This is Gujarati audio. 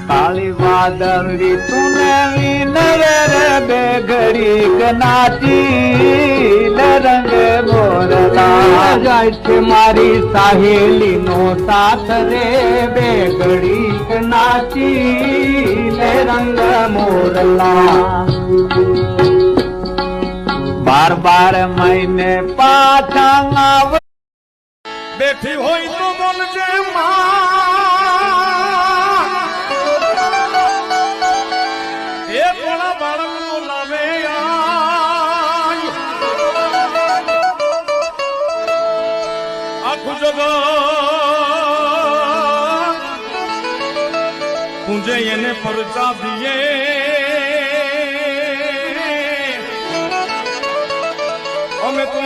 કાળી વાદળી તુને નયર બે ઘડી ગનાચી રંગ મોરલા જાય છે મારી સાહેલી નો સાથ રે બે ઘડી નાચી રંગ મોરલા 12 મહિને પાછા આવ બેઠી હોય તો બોલજે માં એ થોડા બાળકો લાવે આખું જગત પૂંજે એને પરચા દીએ અમે તો